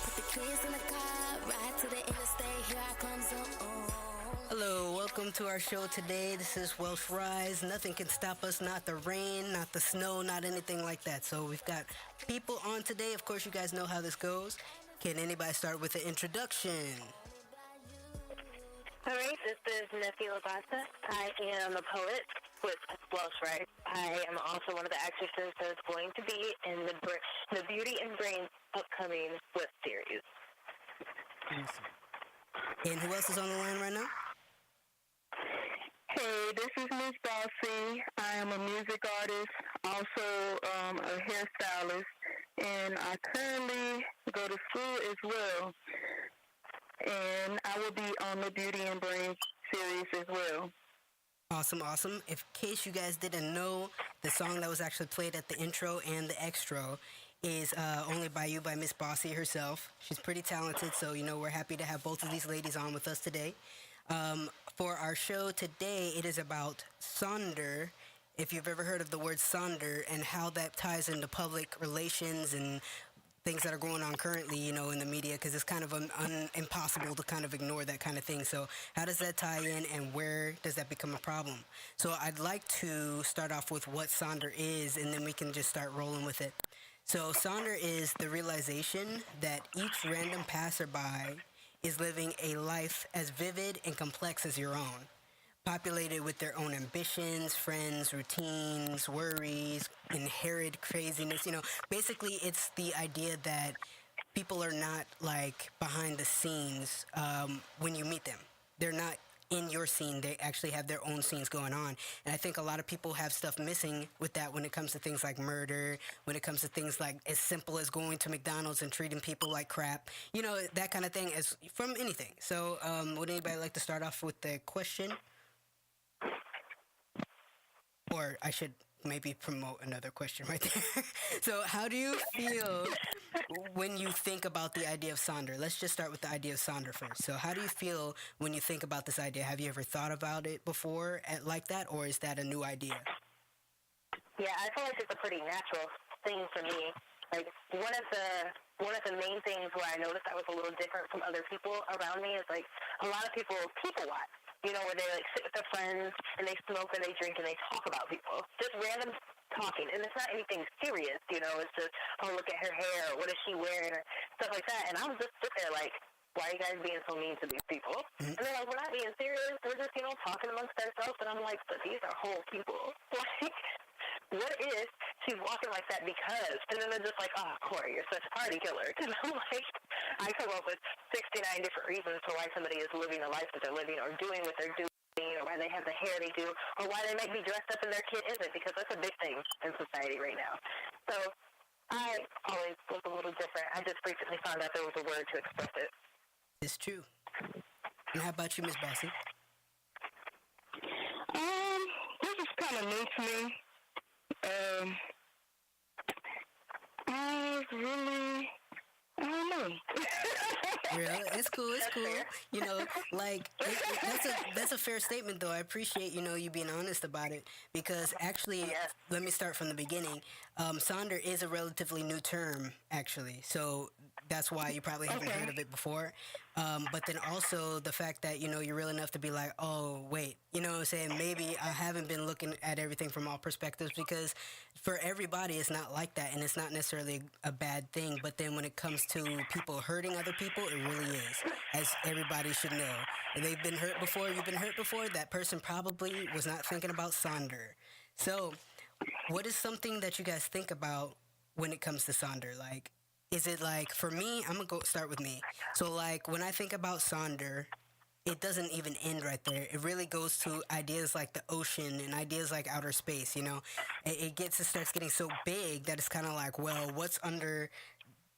Keys in the car, ride to the interstate, here I come Hello, welcome to our show today. This is Welsh Rise. Nothing can stop us, not the rain, not the snow, not anything like that. So we've got people on today. Of course, you guys know how this goes. Can anybody start with an introduction? All right, this is Nephi Labasa. I am a poet with Welsh Rise. I am also one of the actresses that's going to be in the Beauty and Brains upcoming web series. And who else is on the line right now? Hey, this is Miss Bossy. I am a music artist, also a hairstylist, and I currently go to school as well. And I will be on the Beauty and Brains series as well. Awesome, awesome. In case you guys didn't know, the song that was actually played at the intro and the extra is Only By You by Miss Bossy herself. She's pretty talented, so, we're happy to have both of these ladies on with us today. For our show today, it is about Sonder. If you've ever heard of the word Sonder and how that ties into public relations and things that are going on currently, in the media, because it's kind of impossible to kind of ignore that kind of thing. So how does that tie in, and where does that become a problem? So I'd like to start off with what Sonder is, and then we can just start rolling with it. So Sonder is the realization that each random passerby is living a life as vivid and complex as your own, populated with their own ambitions, friends, routines, worries, inherent craziness. Basically it's the idea that people are not like behind the scenes when you meet them. They're not in your scene. They actually have their own scenes going on. And I think a lot of people have stuff missing with that when it comes to things like murder, when it comes to things like as simple as going to McDonald's and treating people like crap, that kind of thing, as from anything. So would anybody like to start off with the question? Or I should maybe promote another question right there. So how do you feel when you think about the idea of Sonder? Let's just start with the idea of Sonder first. So how do you feel when you think about this idea? Have you ever thought about it before like that, or is that a new idea? Yeah, I feel like it's a pretty natural thing for me. Like one of the main things where I noticed I was a little different from other people around me is like a lot of people watch. Where they like sit with their friends and they smoke and they drink and they talk about people. Just random talking. And it's not anything serious, it's just, oh, look at her hair, or what is she wearing, or stuff like that. And I was just sit there like, why are you guys being so mean to these people? Mm-hmm. And they're like, we're not being serious. We're just, talking amongst ourselves. And I'm like, but these are whole people. Like, what is she's walking like that because? And then they're just like, oh, Corey, you're such a party killer. And I'm like, I come up with 69 different reasons for why somebody is living the life that they're living or doing what they're doing, or why they have the hair they do, or why they might be dressed up and their kid isn't, because that's a big thing in society right now. So I always was a little different. I just recently found out there was a word to express it. It's true. And how about you, Miss Bossy? This is kind of new to me. I don't know. Really? It's cool. That's a fair statement, though. I appreciate, you being honest about it, because actually, let me start from the beginning. Sonder is a relatively new term, actually. So that's why you probably haven't heard of it before. But then also the fact that, you're real enough to be like, oh, wait, what I'm saying? Maybe I haven't been looking at everything from all perspectives, because for everybody, it's not like that. And it's not necessarily a bad thing. But then when it comes to people hurting other people, it really is, as everybody should know. If they've been hurt before, you've been hurt before, that person probably was not thinking about Sonder. So what is something that you guys think about when it comes to Sonder? Like, is it like, for me, I'm going to start with me. So like when I think about Sonder, it doesn't even end right there. It really goes to ideas like the ocean and ideas like outer space, It starts getting so big that it's kind of like, well, what's under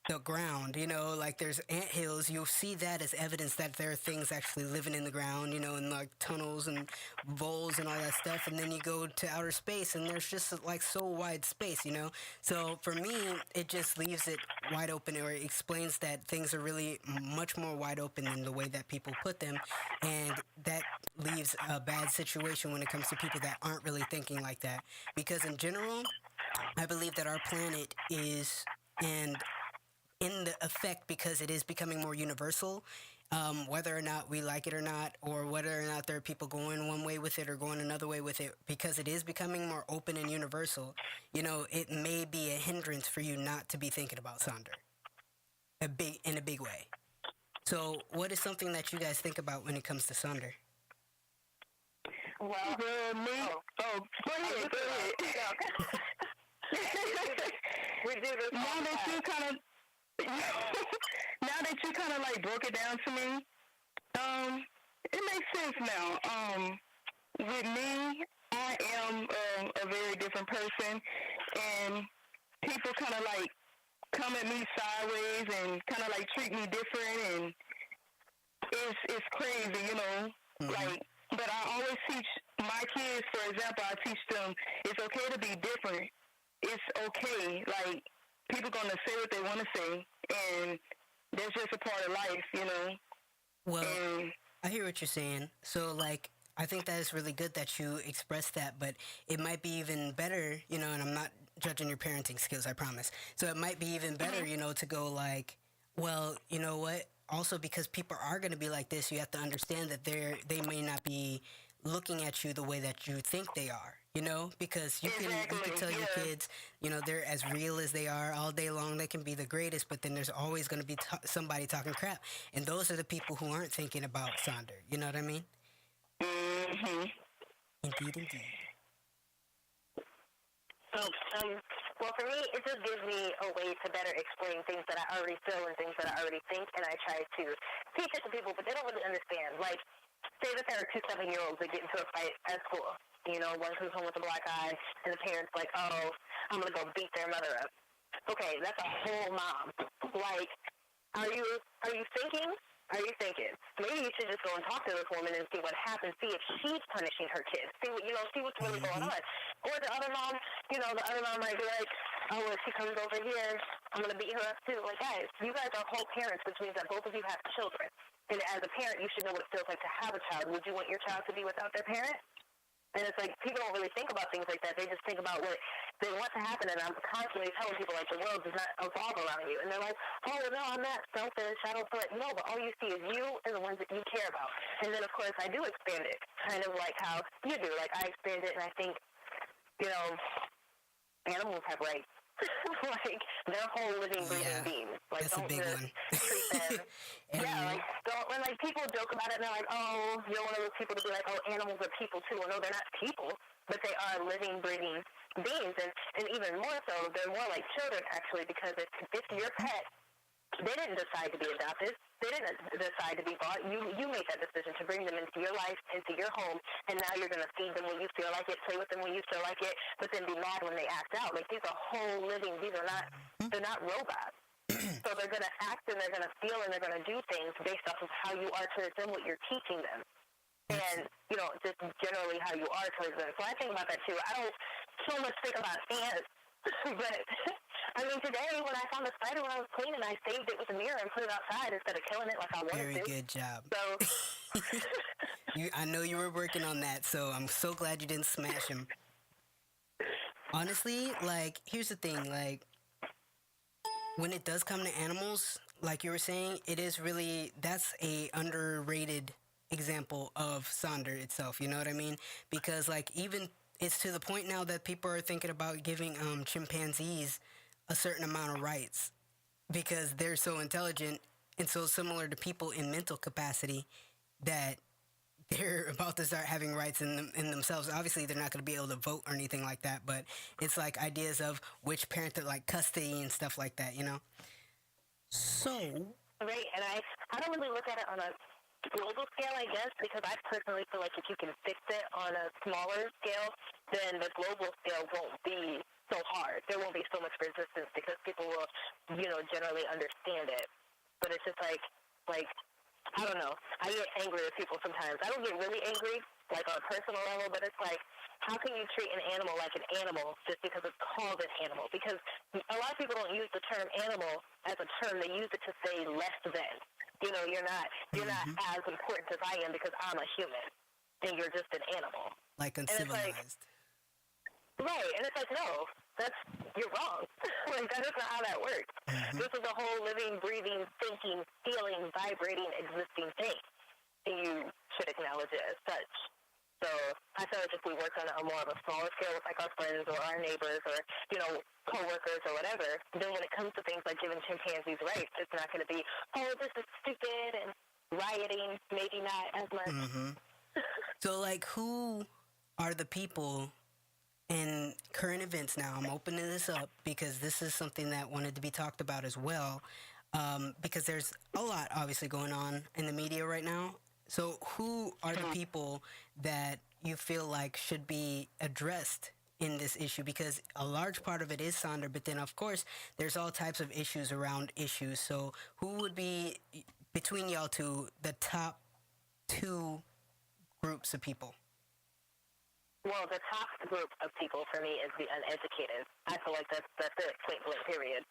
the ground, like there's anthills. You'll see that as evidence that there are things actually living in the ground, in like tunnels and voles and all that stuff. And then you go to outer space and there's just like so wide space, So for me, it just leaves it wide open, or it explains that things are really much more wide open than the way that people put them. And that leaves a bad situation when it comes to people that aren't really thinking like that. Because in general, I believe that our planet is, and in the effect because it is becoming more universal. Whether or not we like it or not, or whether or not there are people going one way with it or going another way with it, because it is becoming more open and universal, it may be a hindrance for you not to be thinking about Sonder in a big way. So, what is something that you guys think about when it comes to Sonder? Well, me. Go ahead. We do this Now that you kind of, now that you kind of like broke it down to me, it makes sense now. With me, I am a very different person, and people kind of like come at me sideways and kind of like treat me different, and it's crazy, like. But I always teach my kids, for example, I teach them it's okay to be different. It's okay. Like, people going to say what they want to say, and that's just a part of life, Well, And I hear what you're saying. So, like, I think that is really good that you express that, but it might be even better, and I'm not judging your parenting skills, I promise. So it might be even better, to go like, well, you know what? Also, because people are going to be like this, you have to understand that they may not be looking at you the way that you think they are, because you can tell your kids, they're as real as they are all day long. They can be the greatest, but then there's always going to be somebody talking crap. And those are the people who aren't thinking about Sonder. You know what I mean? mm-hmm. Indeed. Well, for me, it just gives me a way to better explain things that I already feel and things that I already think, and I try to teach it to people, but they don't really understand. Like, say that there are two 7-year-olds that get into a fight at school. One comes home with a black eye, and the parent's like, oh, I'm going to go beat their mother up. Okay, that's a whole mom. Like, are you thinking? Are you thinking? Maybe you should just go and talk to this woman and see what happens. See if she's punishing her kids. See what's really going on. Or the other mom, the other mom might be like, oh, if she comes over here, I'm going to beat her up too. Like, guys, you guys are whole parents, which means that both of you have children. And as a parent, you should know what it feels like to have a child. Would you want your child to be without their parent? And it's like, people don't really think about things like that. They just think about what they want to happen. And I'm constantly telling people, like, the world does not evolve around you. And they're like, oh, no, I'm not selfish. I don't feel like, no, but all you see is you and the ones that you care about. And then, of course, I do expand it, kind of like how you do. Like, I expand it, and I think, animals have rights. Like, they're whole living, breathing beings. Like, that's a big one. Treat them. When people joke about it, and they're like, oh, you're one of those people to be like, oh, animals are people too. Well, no, they're not people, but they are living, breathing beings. And even more so, they're more like children, actually, because if your pet, they didn't decide to be adopted. They didn't decide to be bought. You made that decision to bring them into your life, into your home, and now you're going to feed them when you feel like it, play with them when you feel like it, but then be mad when they act out. Like, these are whole living, they're not robots. So they're going to act and they're going to feel and they're going to do things based off of how you are towards them, what you're teaching them. And, just generally how you are towards them. So I think about that too. I don't so much think about ants, but I mean, today when I found a spider when I was cleaning, I saved it with a mirror and put it outside instead of killing it like I wanted to. Very good job. So I know you were working on that, so I'm so glad you didn't smash him. Honestly, like, here's the thing, like, when it does come to animals, like you were saying, that's a underrated example of Sonder itself, you know what I mean? Because, like, even it's to the point now that people are thinking about giving chimpanzees a certain amount of rights because they're so intelligent and so similar to people in mental capacity that they're about to start having rights in themselves. Obviously, they're not going to be able to vote or anything like that, but it's like ideas of which parent to like custody and stuff like that, So. Right, and I don't really look at it on a global scale, I guess, because I personally feel like if you can fix it on a smaller scale, then the global scale won't be so hard. There won't be so much resistance because people will, generally understand it. But it's just like I don't know. I get angry with people sometimes. I don't get really angry, like on a personal level, but it's like, how can you treat an animal like an animal just because it's called an animal? Because a lot of people don't use the term animal as a term. They use it to say less than. You're not as important as I am because I'm a human, and you're just an animal. Like uncivilized. Right, and it's like, no, you're wrong. Like, that is not how that works. This is a whole living, breathing, thinking, feeling, vibrating, existing thing. And you should acknowledge it as such. So I feel like if we work on a more of a smaller scale with like our friends or our neighbors or, coworkers or whatever, then when it comes to things like giving chimpanzees rights, it's not going to be, oh, this is stupid and rioting, maybe not as much. So, like, who are the people in current events now? I'm opening this up because this is something that wanted to be talked about as well, because there's a lot obviously going on in the media right now. So who are the people that you feel like should be addressed in this issue? Because a large part of it is Sonder, but then of course there's all types of issues around issues. So who would be, between y'all two, the top two groups of people? Well, the top group of people for me is the uneducated. I feel like that's it, point blank, period.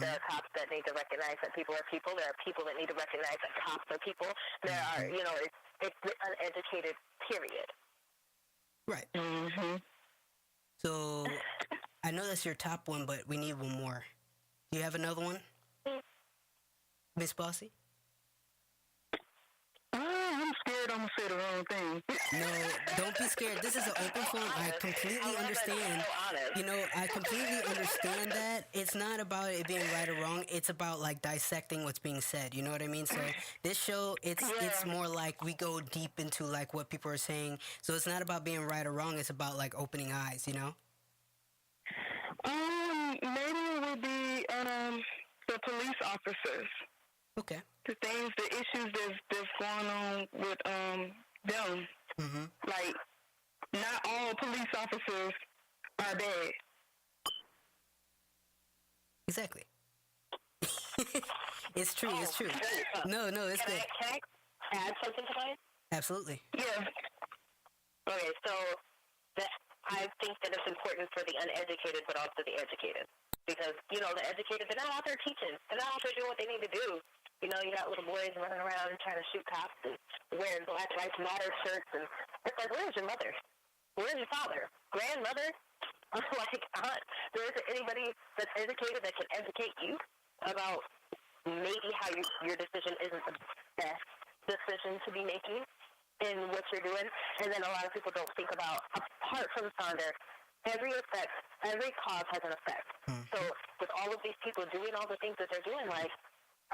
There are cops that need to recognize that people are people. There are people that need to recognize that cops are people. There are, it's the uneducated, period. Right. So I know that's your top one, but we need one more. Do you have another one, Miss Bossy? I'm scared I'm going to say the wrong thing. No, don't be scared. This is an open forum. I completely understand. I completely understand that. It's not about it being right or wrong. It's about, like, dissecting what's being said. You know what I mean? So this show, it's more like we go deep into, like, what people are saying. So it's not about being right or wrong. It's about, like, opening eyes, you know? Maybe it would be the police officers. Okay. The things, the issues that's going on with them. Like, not all police officers are bad. Exactly. It's true. It's true. No, it's good. Can I add something to mine? Absolutely. Yeah. Okay, so I think that it's important for the uneducated, but also the educated. Because, the educated, they're not out there teaching. They're not out there doing what they need to do. You got little boys running around trying to shoot cops and wearing Black Lives Matter shirts. And it's like, where's your mother? Where's your father? Grandmother? Like, aunt? There isn't anybody that's educated that can educate you about maybe how your decision isn't the best decision to be making in what you're doing. And then a lot of people don't think about, apart from Sonder, every cause has an effect. So with all of these people doing all the things that they're doing, like,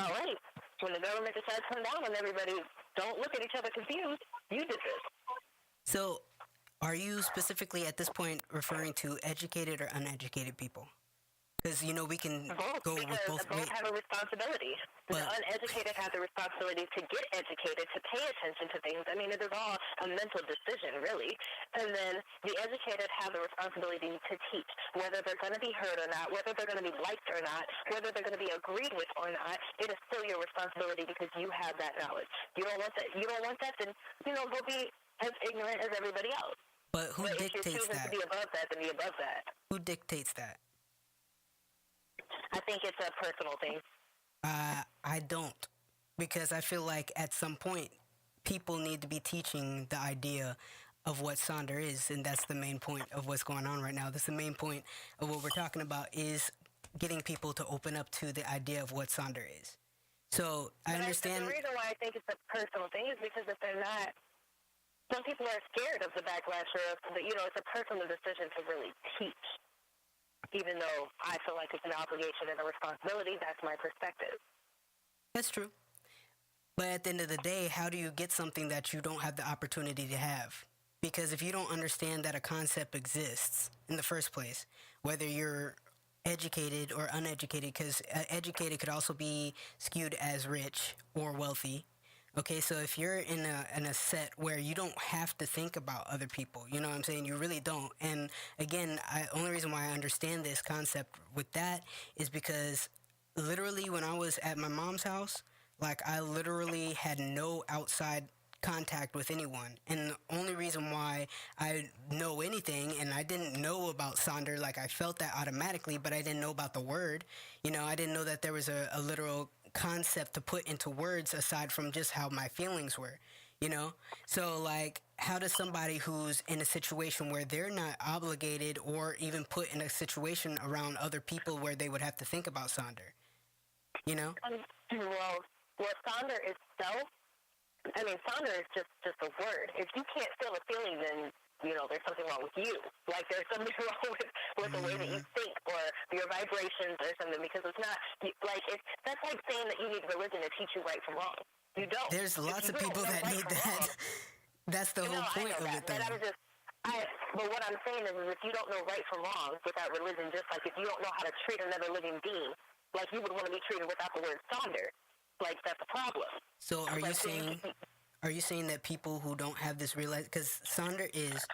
all right, when the government decides to come down on everybody, don't look at each other confused. You did this. So, are you specifically at this point referring to educated or uneducated people? Because, we can both, go with both. Both have a responsibility. The uneducated have the responsibility to get educated, to pay attention to things. I mean, it is all a mental decision, really. And then the educated have the responsibility to teach, whether they're going to be heard or not, whether they're going to be liked or not, whether they're going to be agreed with or not. It is still your responsibility because you have that knowledge. You don't want that. Then go be as ignorant as everybody else. But who dictates if you're choosing that? to be above that, then be above that. Who dictates that? I think it's a personal thing. I don't, because I feel like at some point people need to be teaching the idea of what Sonder is, and that's the main point of what's going on right now. That's the main point of what we're talking about, is getting people to open up to the idea of what Sonder is. So I understand. The reason why I think it's a personal thing is because if they're not, some people are scared of the backlash, or it's a personal decision to really teach. Even though I feel like it's an obligation and a responsibility, that's my perspective. That's true. But at the end of the day, how do you get something that you don't have the opportunity to have? Because if you don't understand that a concept exists in the first place, whether you're educated or uneducated, because educated could also be skewed as rich or wealthy. Okay, so if you're in a set where you don't have to think about other people, you know what I'm saying? You really don't. And again, only reason why I understand this concept with that is because literally when I was at my mom's house, like, I literally had no outside contact with anyone. And the only reason why I know anything, and I didn't know about Sonder, like, I felt that automatically, but I didn't know about the word. I didn't know that there was a literal concept to put into words aside from just how my feelings were, So, like, how does somebody who's in a situation where they're not obligated or even put in a situation around other people where they would have to think about Sonder? You know? Well, Sonder itself, Sonder is just a word. If you can't feel a feeling, then, there's something wrong with you. Like, there's something wrong with the way that you think or your vibrations or something, because it's not, that's like saying that you need religion to teach you right from wrong. You don't. There's lots of people that need that. That's the whole point of it, though. But what I'm saying is if you don't know right from wrong without religion, just like if you don't know how to treat another living being, like you would want to be treated without the word Sonder, like that's a problem. So are you saying that people who don't have this because Sonder is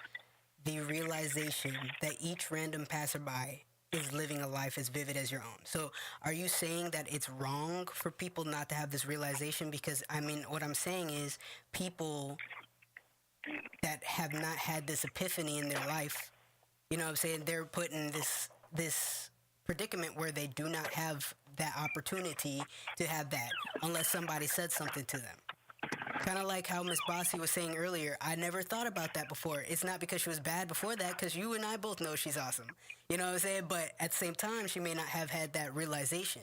the realization that each random passerby is living a life as vivid as your own. So are you saying that it's wrong for people not to have this realization? Because what I'm saying is people that have not had this epiphany in their life, they're put in this predicament where they do not have that opportunity to have that unless somebody said something to them. Kind of like how Miss Bossy was saying earlier, I never thought about that before. It's not because she was bad before that, because you and I both know she's awesome. You know what I'm saying? But at the same time, she may not have had that realization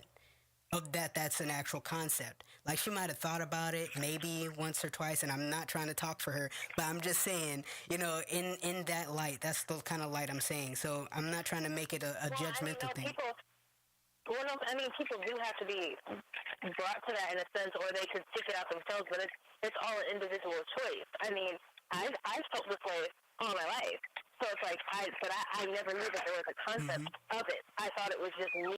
of that's an actual concept. Like, she might have thought about it maybe once or twice, and I'm not trying to talk for her, but I'm just saying, in that light, that's the kind of light I'm saying. So I'm not trying to make it a judgmental thing. People do have to be brought to that in a sense, or they could stick it out themselves, but it's all an individual choice. I've felt this way all my life. So it's like, I never knew that there was a concept of it. I thought it was just me